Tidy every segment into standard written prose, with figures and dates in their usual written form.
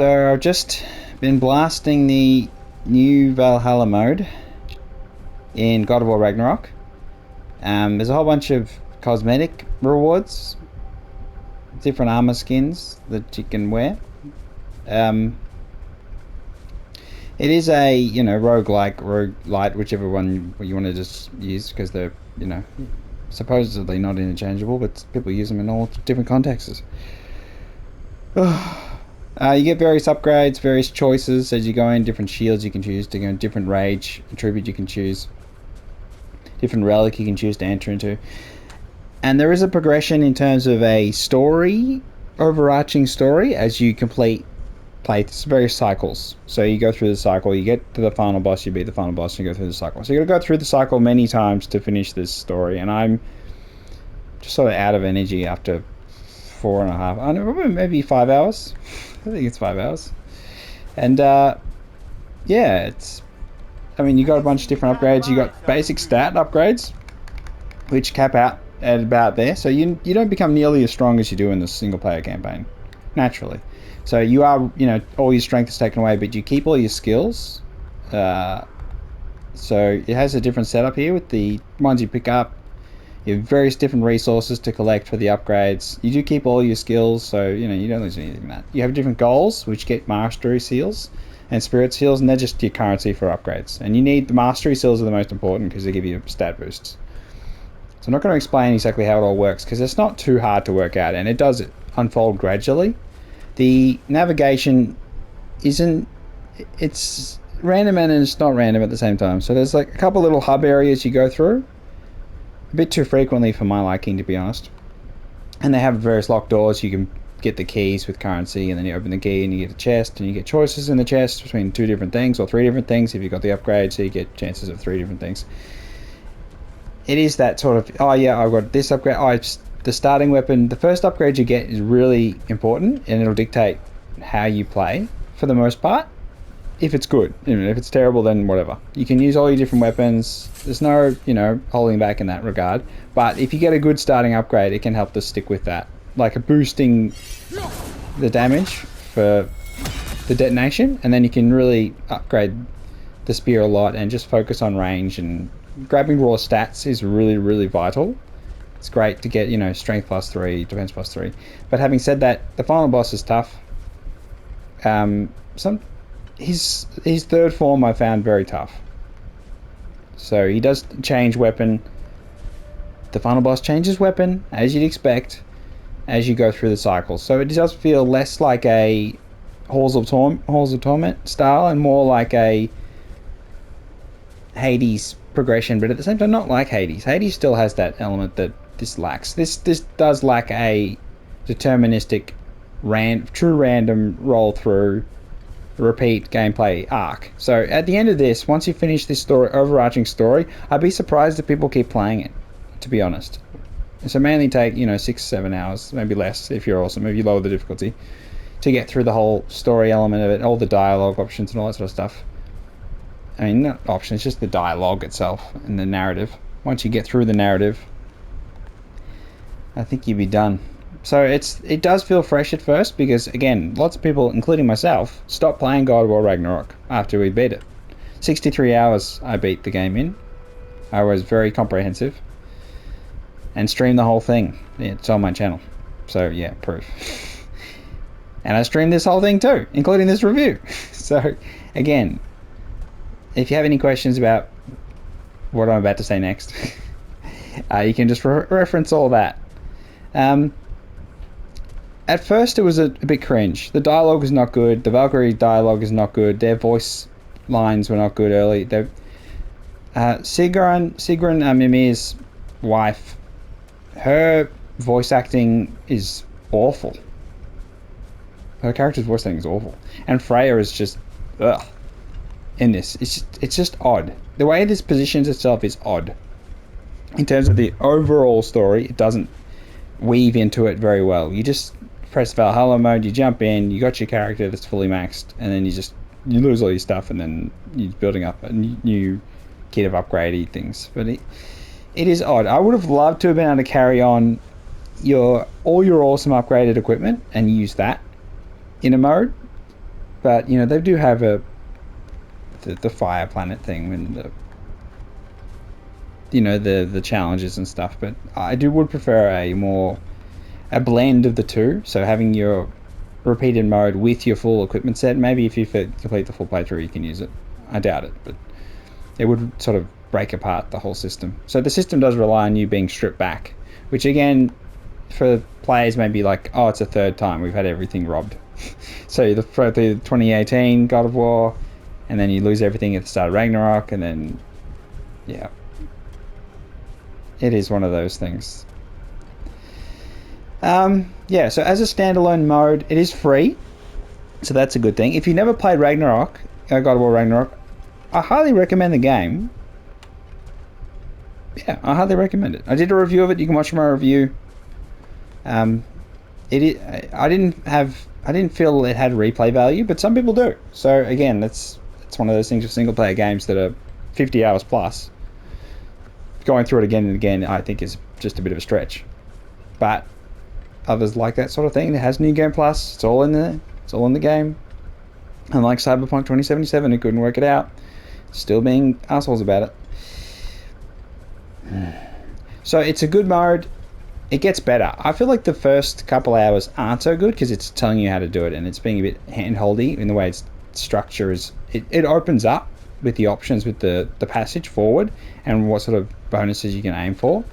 So I've just been blasting the new Valhalla mode in God of War Ragnarok. There's a whole bunch of cosmetic rewards, different armor skins that you can wear. Um, it is a, roguelike, roguelite, whichever one you want to just use, because they're, supposedly not interchangeable, but people use them in all different contexts. You get various upgrades, various choices as you go in, different shields you can choose to go in, different rage attribute you can choose, different relic you can choose to enter into. And there is a progression in terms of a story, overarching story, as you complete various cycles. So you go through the cycle, you get to the final boss, you beat the final boss, and you go through the cycle. So you gotta go through the cycle many times to finish this story, and I'm just sort of out of energy after 4.5, I don't know, maybe 5 hours. I think it's 5 hours. And yeah, you got a bunch of different upgrades. You got basic stat upgrades, which cap out at about there. So you don't become nearly as strong as you do in the single player campaign, naturally. So you are, all your strength is taken away, but you keep all your skills. So it has a different setup here with the ones you pick up. You have various different resources to collect for the upgrades. You do keep all your skills, so you don't lose anything from that. You have different goals, which get mastery seals and spirit seals, and they're just your currency for upgrades. And you need the mastery seals are the most important because they give you stat boosts. So I'm not going to explain exactly how it all works because it's not too hard to work out, and it does unfold gradually. The navigation it's random and it's not random at the same time. So there's like a couple little hub areas you go through. A bit too frequently for my liking, to be honest. And they have various locked doors. You can get the keys with currency, and then you open the key and you get a chest, and you get choices in the chest between 2 different things or 3 different things if you've got the upgrade, so you get chances of 3 different things. It is that sort of, oh yeah, I've got this upgrade. The starting weapon, the first upgrade you get is really important, and it'll dictate how you play for the most part. If it's good, if it's terrible, then whatever. You can use all your different weapons. There's no, holding back in that regard. But if you get a good starting upgrade, it can help to stick with that. Like a boosting the damage for the detonation, and then you can really upgrade the spear a lot and just focus on range, and grabbing raw stats is really, really vital. It's great to get, strength +3, defense +3. But having said that, the final boss is tough. His third form I found very tough. So he does change weapon. The final boss changes weapon, as you'd expect, as you go through the cycle. So it does feel less like a Halls of Torment style and more like a Hades progression, but at the same time not like Hades. Hades still has that element that this lacks. This does lack a deterministic true random roll through repeat gameplay arc. So at the end of this, once you finish this overarching story, I'd be surprised if people keep playing it, to be honest. So mainly take 6-7 hours, maybe less if you're awesome, if you lower the difficulty, to get through the whole story element of it, all the dialogue options and all that sort of stuff. I mean, not options, just the dialogue itself and the narrative. Once you get through the narrative, I think you'd be done. So it does feel fresh at first because, again, lots of people, including myself, stopped playing God of War Ragnarok after we beat it. 63 hours I beat the game in. I was very comprehensive. And streamed the whole thing. It's on my channel. So, yeah, proof. And I streamed this whole thing too, including this review. So, again, if you have any questions about what I'm about to say next, you can just reference all that. At first it was a bit cringe. The dialogue is not good. The Valkyrie dialogue is not good. Their voice lines were not good early. Sigrun Mimir's wife, her voice acting is awful. Her character's voice acting is awful. And Freya is just, ugh, in this. It's just odd. The way this positions itself is odd. In terms of the overall story, it doesn't weave into it very well. You just press Valhalla mode, you jump in, you got your character that's fully maxed, and then you lose all your stuff, and then you're building up a new kit of upgradey things. But it is odd. I would have loved to have been able to carry on all your awesome upgraded equipment and use that in a mode, But you know, they do have the fire planet thing when the, you know, the challenges and stuff. But I would prefer a blend of the two. So having your repeated mode with your full equipment set. Maybe if you complete the full playthrough, you can use it. I doubt it, but it would sort of break apart the whole system. So the system does rely on you being stripped back, which again, for players may be like, oh, it's a third time we've had everything robbed. So the 2018 God of War, and then you lose everything at the start of Ragnarok, and then yeah, it is one of those things. Yeah, so as a standalone mode, it is free, so that's a good thing. If you never played Ragnarok, God of War Ragnarok, I highly recommend the game. Yeah, I highly recommend it. I did a review of it. You can watch my review. I didn't feel it had replay value, but some people do. So again, it's one of those things with single player games that are 50 hours plus. Going through it again and again, I think, is just a bit of a stretch. But others like that sort of thing. It has New Game Plus. It's all in there. It's all in the game. Unlike Cyberpunk 2077, who couldn't work it out, still being assholes about it. So it's a good mode. It gets better. I feel like the first couple hours aren't so good because it's telling you how to do it and it's being a bit hand-holdy in the way its structure is. It opens up with the options with the passage forward and what sort of bonuses you can aim for.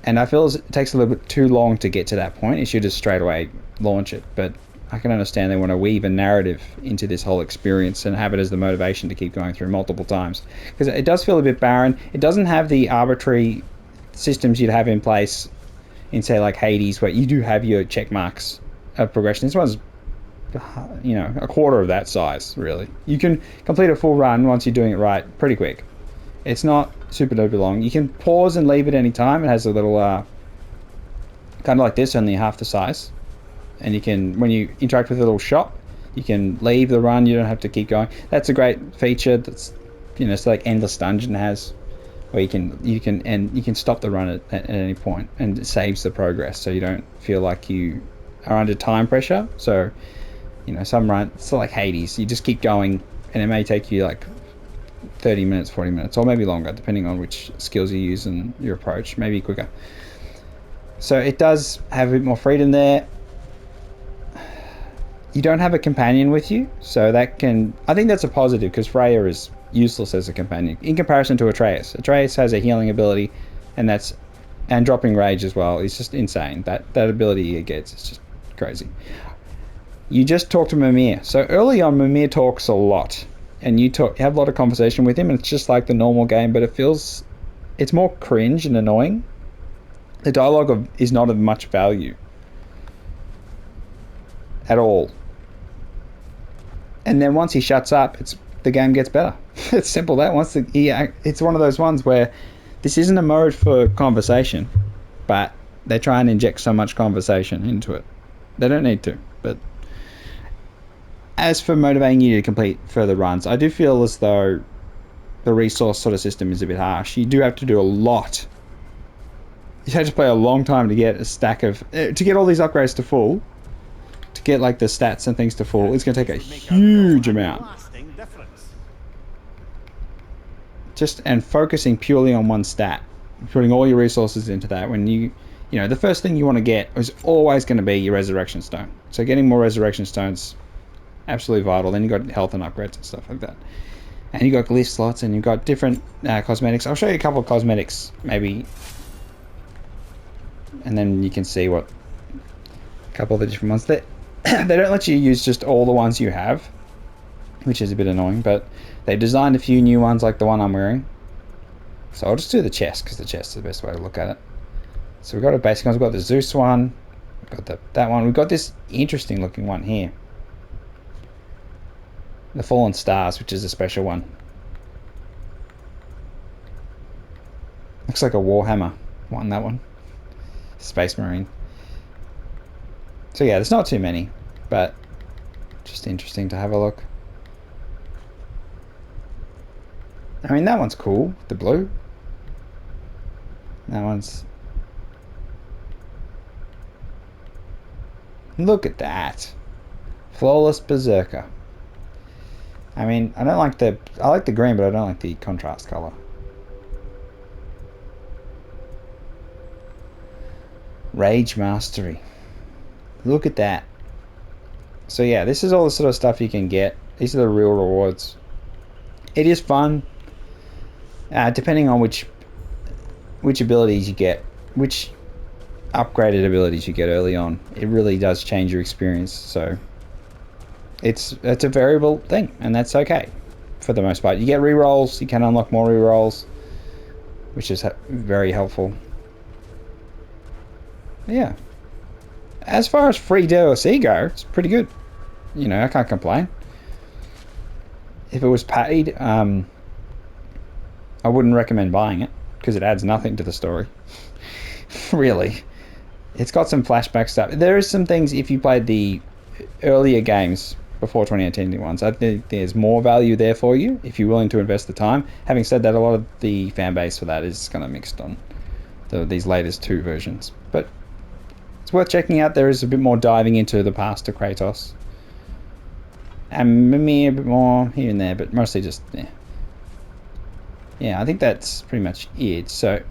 And I feel it takes a little bit too long to get to that point. It should just straight away launch it. But I can understand they want to weave a narrative into this whole experience and have it as the motivation to keep going through multiple times. Because it does feel a bit barren. It doesn't have the arbitrary systems you'd have in place in, say, like Hades, where you do have your check marks of progression. This one's, you know, a quarter of that size, really. You can complete a full run once you're doing it right pretty quick. It's not super duper long. You can pause and leave at any time. It has a little, kind of like this, only half the size. And you can, when you interact with a little shop, you can leave the run. You don't have to keep going. That's a great feature. That's, you know, it's like Endless Dungeon has, where you can stop the run at any point, and it saves the progress, so you don't feel like you are under time pressure. So, you know, some run, it's like Hades. You just keep going, and it may take you like 30 minutes, 40 minutes, or maybe longer, depending on which skills you use and your approach, maybe quicker. So it does have a bit more freedom there. You don't have a companion with you, so that can, I think that's a positive, because Freya is useless as a companion in comparison to Atreus. Atreus has a healing ability, and dropping rage as well. It's just insane. That ability he gets is just crazy. You just talk to Mimir. So early on, Mimir talks a lot, and you have a lot of conversation with him, and it's just like the normal game, but it's more cringe and annoying. The dialogue is not of much value at all. And then once he shuts up, the game gets better. It's simple that. It's one of those ones where this isn't a mode for conversation, but they try and inject so much conversation into it. They don't need to. But as for motivating you to complete further runs, I do feel as though the resource sort of system is a bit harsh. You do have to do a lot. You have to play a long time to get a stack of, to get all these upgrades to full, to get like the stats and things to full. It's going to take a huge amount. And focusing purely on one stat, putting all your resources into that, when you know, the first thing you want to get is always going to be your resurrection stone. So getting more resurrection stones, absolutely vital. Then you've got health and upgrades and stuff like that. And you've got glyph slots, and you've got different cosmetics. I'll show you a couple of cosmetics, maybe, and then you can see what a couple of the different ones. They don't let you use just all the ones you have, which is a bit annoying, but they've designed a few new ones like the one I'm wearing. So I'll just do the chest, because the chest is the best way to look at it. So we've got a basic one. We've got the Zeus one. We've got that one. We've got this interesting looking one here. The Fallen Stars, which is a special one. Looks like a Warhammer one, that one. Space Marine. So yeah, there's not too many, but just interesting to have a look. I mean, that one's cool, the blue. That one's... Look at that. Flawless Berserker. I mean, I like the green, but I don't like the contrast color. Rage Mastery. Look at that. So yeah, this is all the sort of stuff you can get. These are the real rewards. It is fun, depending on which abilities you get, which upgraded abilities you get early on. It really does change your experience. So it's a variable thing, and that's okay for the most part. You get rerolls. You can unlock more rerolls, which is very helpful. Yeah. As far as free DLC go, it's pretty good. You know, I can't complain. If it was paid, I wouldn't recommend buying it because it adds nothing to the story. Really. It's got some flashback stuff. There is some things, if you played the earlier games before 2018 ones, I think there's more value there for you if you're willing to invest the time. Having said that, a lot of the fan base for that is kind of mixed on these latest 2 versions. But it's worth checking out. There is a bit more diving into the past of Kratos. And maybe a bit more here and there, but mostly just, yeah. Yeah, I think that's pretty much it. So,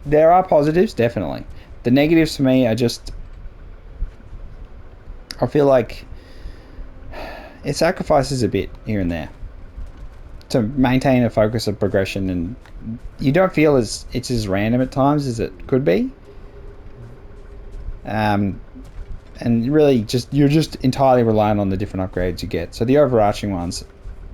there are positives, definitely. The negatives for me are just, I feel like it sacrifices a bit here and there to maintain a focus of progression, and you don't feel it's as random at times as it could be. And really you're just entirely reliant on the different upgrades you get. So the overarching ones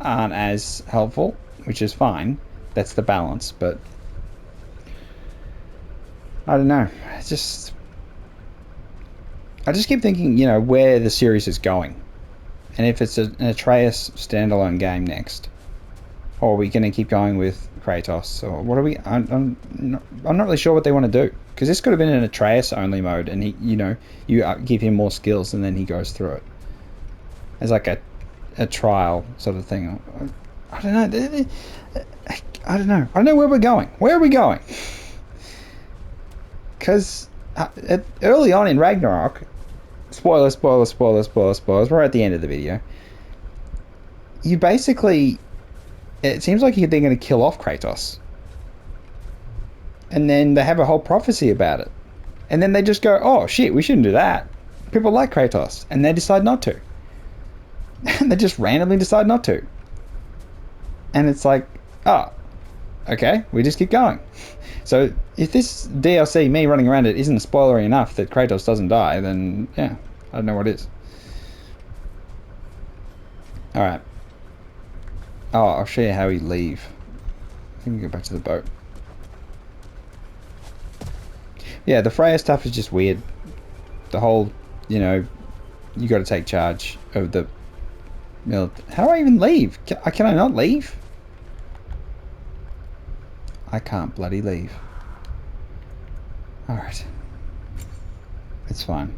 aren't as helpful, which is fine. That's the balance, but I don't know. I just keep thinking, you know, where the series is going. And if it's an Atreus standalone game next, or are we going to keep going with Kratos, or what are we? I'm not really sure what they want to do, because this could have been an Atreus only mode, and he, you know, you give him more skills and then he goes through it as like a trial sort of thing. I don't know. I don't know. I don't know where we're going. Where are we going? Because early on in Ragnarok, spoilers, we're at the end of the video. You basically, it seems like they're going to kill off Kratos. And then they have a whole prophecy about it. And then they just go, oh shit, we shouldn't do that. People like Kratos. And they decide not to. And they just randomly decide not to. And it's like, oh, okay, we just keep going. So if this DLC, me running around it, isn't spoilery enough that Kratos doesn't die, then yeah, I don't know what is. Alright. Oh, I'll show you how we leave. I think we go back to the boat. Yeah, the Freya stuff is just weird. The whole, you know, you got to take charge of the... How do I even leave? Can I not leave? I can't bloody leave. Alright. It's fine.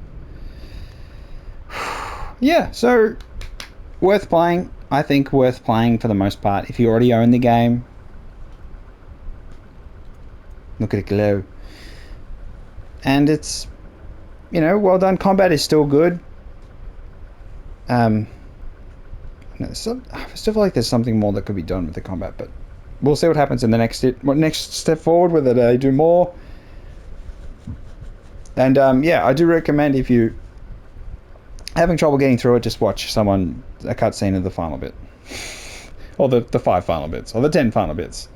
Yeah, so... worth playing. I think worth playing for the most part. If you already own the game. Look at it glow. And it's, you know, well done. Combat is still good. I still feel like there's something more that could be done with the combat, but we'll see what happens in the next step forward, whether they do more. And yeah, I do recommend, if you having trouble getting through it, just watch a cutscene of the final bit, or the 5 final bits, or the 10 final bits.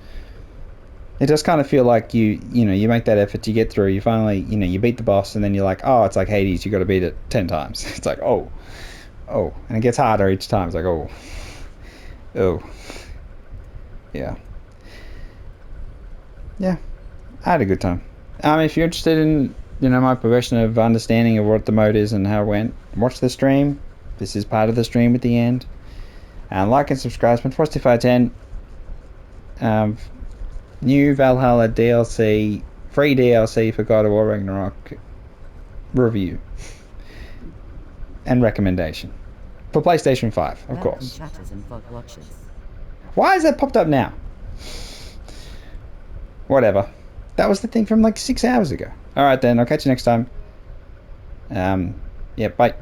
It does kind of feel like you make that effort to get through. You finally, you beat the boss, and then you're like, oh, it's like Hades. You got to beat it 10 times. It's like, oh, and it gets harder each time. It's like, oh, yeah. I had a good time. If you're interested in, my progression of understanding of what the mode is and how it went, watch the stream. This is part of the stream at the end. And like and subscribe. Spent new Valhalla DLC, free DLC for God of War Ragnarok review and recommendation for PlayStation 5, of course. Why has that popped up now? Whatever. That was the thing from like 6 hours ago. Alright then, I'll catch you next time. Yeah, bye.